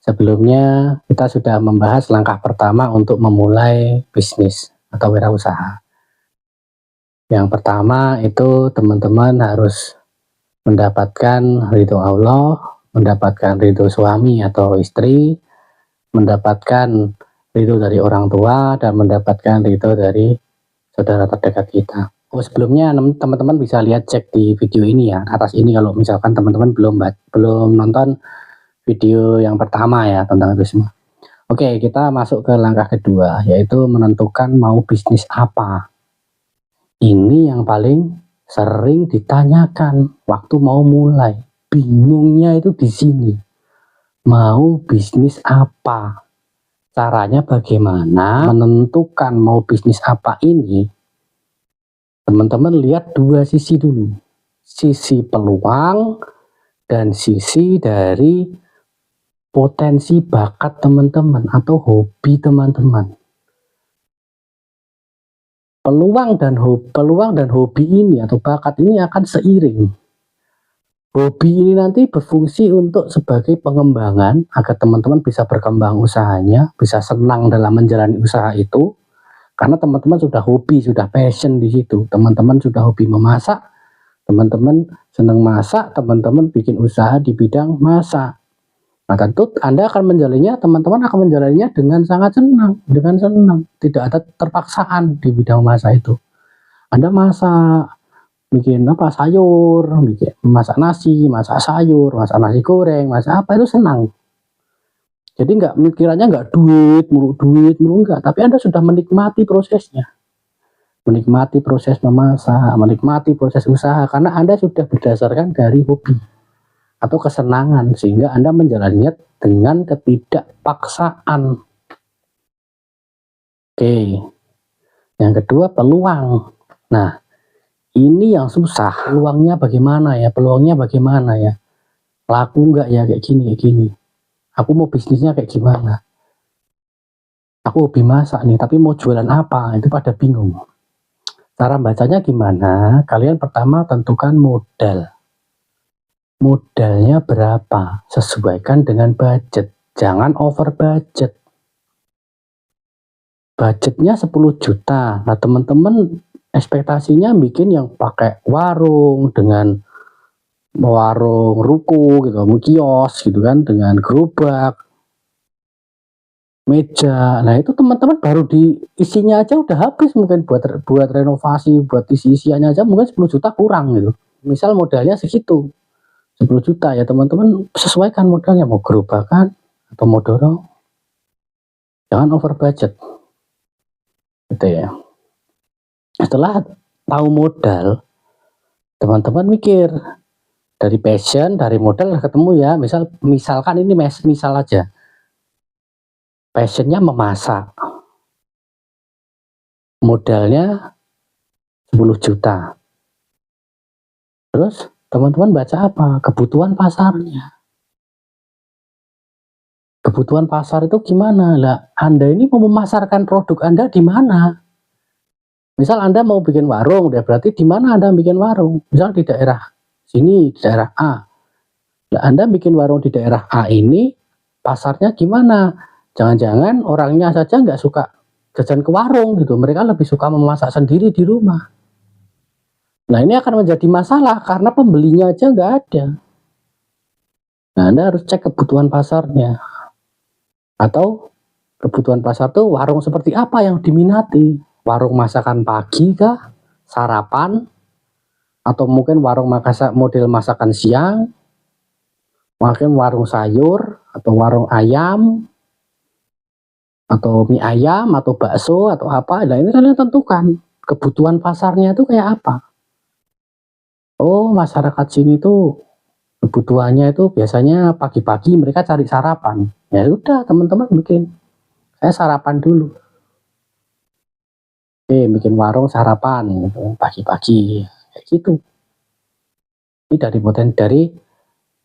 Sebelumnya kita sudah membahas langkah pertama untuk memulai bisnis atau wirausaha. Yang pertama itu teman-teman harus mendapatkan ridho Allah, mendapatkan ridho suami atau istri, mendapatkan ridho dari orang tua, dan mendapatkan ridho dari saudara terdekat kita. Sebelumnya teman-teman bisa lihat cek di video ini ya, atas ini kalau misalkan teman-teman belum nonton video yang pertama ya tentang itu semua. Oke, kita masuk ke langkah kedua, yaitu menentukan mau bisnis apa. Ini yang paling sering ditanyakan waktu mau mulai. Bingungnya itu di sini. Mau bisnis apa? Caranya bagaimana menentukan mau bisnis apa ini? Teman-teman lihat dua sisi dulu. Sisi peluang dan sisi dari potensi bakat teman-teman atau hobi teman-teman. Peluang dan hobi ini atau bakat ini akan seiring. Hobi ini nanti berfungsi untuk sebagai pengembangan agar teman-teman bisa berkembang usahanya, bisa senang dalam menjalani usaha itu. Karena teman-teman sudah hobi, sudah passion di situ. Teman-teman sudah hobi memasak, teman-teman senang masak, teman-teman bikin usaha di bidang masak. Nah, tentu Anda akan menjalannya, teman-teman akan menjalannya dengan sangat senang, tidak ada terpaksaan di bidang masak itu. Anda masak, bikin apa, sayur, masak nasi, masak sayur, masak nasi goreng, masak apa, itu senang. Jadi pikirannya nggak duit mulu enggak, tapi Anda sudah menikmati prosesnya, menikmati proses memasak, menikmati proses usaha, karena Anda sudah berdasarkan dari hobi atau kesenangan, sehingga Anda menjalaninya dengan ketidakpaksaan. Oke, yang kedua peluang. Nah, ini yang susah. Peluangnya bagaimana ya? Laku nggak ya kayak gini? Aku mau bisnisnya kayak gimana? Aku hobi masak nih, tapi mau jualan apa? Itu pada bingung. Cara bacanya gimana? Kalian pertama tentukan modal. Modalnya berapa? Sesuaikan dengan budget. Jangan over budget. Budgetnya 10 juta. Nah, teman-teman ekspektasinya bikin yang pakai warung dengan warung ruko gitu, kios gitu kan, dengan gerobak, meja. Nah, itu teman-teman baru di isinya aja udah habis, mungkin buat renovasi, buat isi-isiannya aja mungkin 10 juta kurang gitu. Misal modalnya segitu. 10 juta ya teman-teman, sesuaikan modalnya, mau gerobakan atau mau dorong, jangan over budget gitu ya. Setelah tahu modal, teman-teman mikir dari passion, dari modal ketemu ya. Misalkan ini misal aja, passionnya memasak, modalnya 10 juta. Terus teman-teman baca apa? Kebutuhan pasarnya. Kebutuhan pasar itu gimana? Lah, Anda ini mau memasarkan produk Anda di mana? Misal Anda mau bikin warung, ya berarti di mana Anda bikin warung? Misal di daerah sini, di daerah A. Lah, Anda bikin warung di daerah A ini, pasarnya gimana? Jangan-jangan orangnya saja nggak suka jajan ke warung gitu. Mereka lebih suka memasak sendiri di rumah. Nah, ini akan menjadi masalah karena pembelinya aja nggak ada. Nah, Anda harus cek kebutuhan pasarnya. Atau kebutuhan pasar tuh warung seperti apa yang diminati? Warung masakan pagi kah? Sarapan? Atau mungkin warung model masakan siang? Mungkin warung sayur? Atau warung ayam? Atau mie ayam? Atau bakso? Atau apa? Nah, ini kalian tentukan kebutuhan pasarnya itu kayak apa. Oh, masyarakat sini tuh kebutuhannya itu biasanya pagi-pagi mereka cari sarapan. Ya udah, teman-teman bikin. Saya sarapan dulu. Oke, bikin warung sarapan gitu, pagi-pagi kayak gitu. Ini dari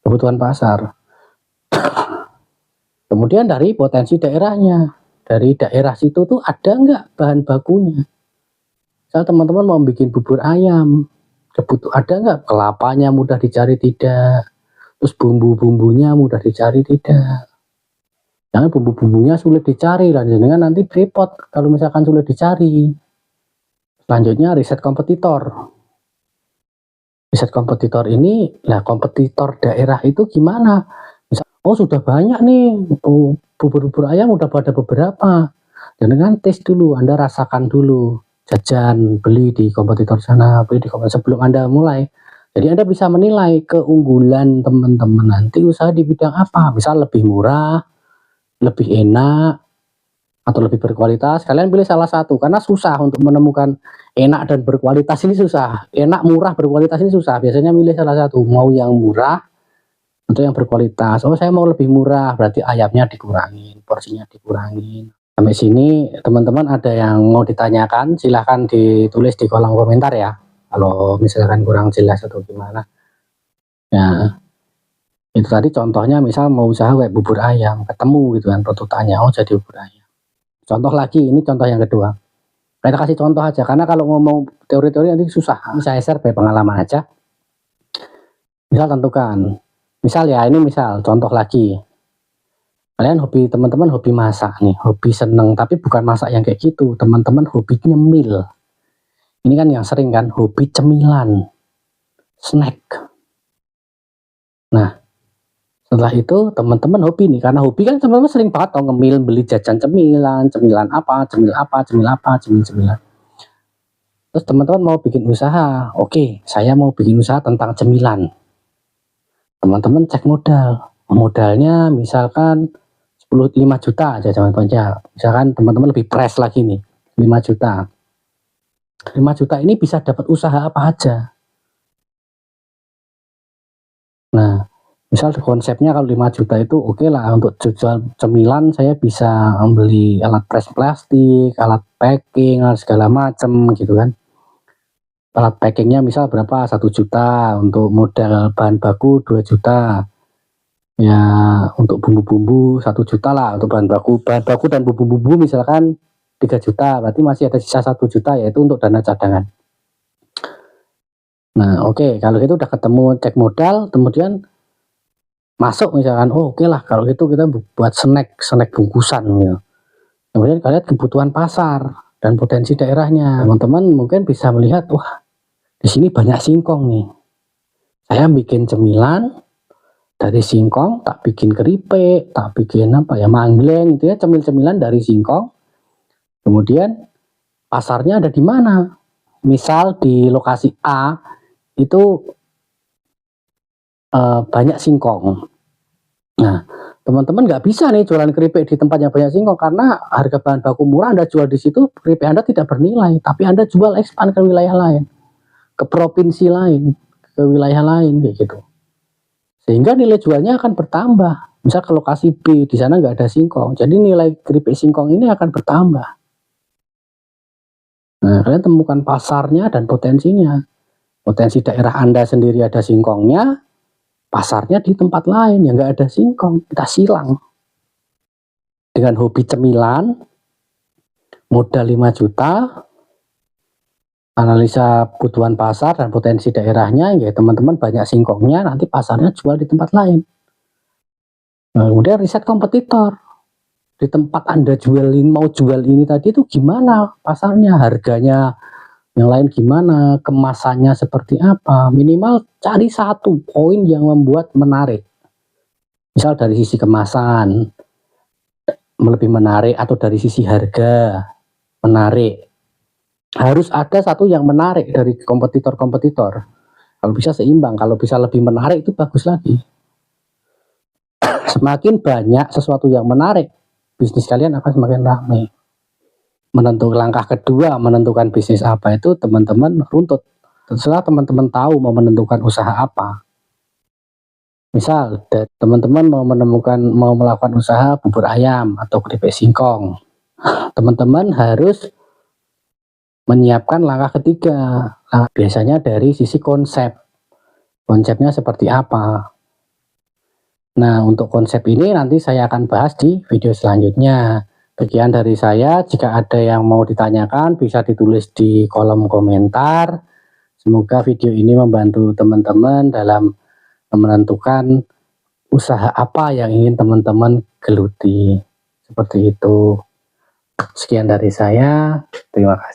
kebutuhan pasar. Kemudian dari potensi daerahnya. Dari daerah situ tuh ada nggak bahan bakunya? Misal teman-teman mau bikin bubur ayam, ada nggak kelapanya mudah dicari tidak? Terus bumbu-bumbunya mudah dicari tidak? Jangan bumbu-bumbunya sulit dicari dan jenengan nanti repot kalau misalkan sulit dicari. Selanjutnya riset kompetitor. Riset kompetitor ini, nah kompetitor daerah itu gimana? Misal, oh sudah banyak nih, bubur-bubur ayam udah pada beberapa. Jangan tes dulu, Anda rasakan dulu, jajan, beli di kompetitor sana, beli di kompetitor sebelum Anda mulai. Jadi Anda bisa menilai keunggulan teman-teman nanti usaha di bidang apa. Misal lebih murah, lebih enak, atau lebih berkualitas. Kalian pilih salah satu, karena susah untuk menemukan enak dan berkualitas ini susah. Enak, murah, berkualitas ini susah. Biasanya milih salah satu, mau yang murah atau yang berkualitas. Oh saya mau lebih murah, berarti ayamnya dikurangin, porsinya dikurangin. Sampai sini teman-teman ada yang mau ditanyakan, silahkan ditulis di kolom komentar ya, kalau misalkan kurang jelas atau gimana. Nah itu tadi contohnya, misal mau usaha kayak bubur ayam, ketemu gitu kan prototipe, oh jadi bubur ayam. Contoh lagi, ini contoh yang kedua. Kita kasih contoh aja, karena kalau ngomong teori-teori nanti susah. Ini saya share by pengalaman aja. Misal tentukan, misal ya ini misal contoh lagi. Kalian hobi, teman-teman hobi masak nih, hobi seneng, tapi bukan masak yang kayak gitu. Teman-teman hobi nyemil. Ini kan yang sering kan, hobi cemilan, snack. Nah, setelah itu teman-teman hobi nih, karena hobi kan teman-teman sering banget tau ngemil, beli jajan cemilan, cemilan apa, cemil apa, cemil apa, cemilan. Terus teman-teman mau bikin usaha, oke, saya mau bikin usaha tentang cemilan. Teman-teman cek modal, modalnya misalkan 5 juta aja, misalkan teman-teman lebih press lagi nih, 5 juta. 5 juta ini bisa dapat usaha apa aja. Nah, misal konsepnya kalau 5 juta itu oke lah, untuk jual cemilan saya bisa membeli alat press plastik, alat packing, segala macam gitu kan. Alat packingnya misal berapa, 1 juta, untuk modal bahan baku 2 juta. Ya untuk bumbu-bumbu 1 juta lah untuk bahan baku dan bumbu-bumbu misalkan 3 juta, berarti masih ada sisa 1 juta, yaitu untuk dana cadangan. Nah oke, kalau gitu udah ketemu cek modal, kemudian masuk misalkan, oh oke lah kalau gitu kita buat snack bungkusan gitu. Kemudian kalian kebutuhan pasar dan potensi daerahnya, teman-teman mungkin bisa melihat, wah di sini banyak singkong nih, saya bikin cemilan dari singkong, tak bikin keripik, tak bikin apa ya, manggleng gitu ya, cemil-cemilan dari singkong. Kemudian pasarnya ada di mana? Misal di lokasi A itu banyak singkong. Nah teman-teman nggak bisa nih jualan keripik di tempat yang banyak singkong, karena harga bahan baku murah Anda jual di situ, keripik Anda tidak bernilai. Tapi Anda jual expand ke wilayah lain, ke provinsi lain, ke wilayah lain kayak gitu, sehingga nilai jualnya akan bertambah. Misal ke lokasi B, di sana nggak ada singkong, jadi nilai keripik singkong ini akan bertambah. Nah kalian temukan pasarnya dan potensinya. Potensi daerah Anda sendiri ada singkongnya, pasarnya di tempat lain yang nggak ada singkong, kita silang. Dengan hobi cemilan, modal 5 juta, analisa kebutuhan pasar dan potensi daerahnya, ya teman-teman banyak singkongnya, nanti pasarnya jual di tempat lain. Nah, kemudian riset kompetitor. Di tempat Anda mau jual ini tadi itu gimana pasarnya, harganya, yang lain gimana, kemasannya seperti apa. Minimal cari satu poin yang membuat menarik. Misal dari sisi kemasan lebih menarik, atau dari sisi harga menarik. Harus ada satu yang menarik dari kompetitor-kompetitor. Kalau bisa seimbang, kalau bisa lebih menarik itu bagus lagi. Semakin banyak sesuatu yang menarik, bisnis kalian akan semakin ramai. Menentukan langkah kedua, menentukan bisnis apa, itu teman-teman runtut. Setelah teman-teman tahu mau menentukan usaha apa, misal teman-teman mau melakukan usaha bubur ayam atau keripik singkong, teman-teman harus menyiapkan langkah ketiga. Biasanya dari sisi konsepnya seperti apa. Nah untuk konsep ini nanti saya akan bahas di video selanjutnya. Sekian dari saya, jika ada yang mau ditanyakan bisa ditulis di kolom komentar. Semoga video ini membantu teman-teman dalam menentukan usaha apa yang ingin teman-teman geluti. Seperti itu. Sekian dari saya, terima kasih.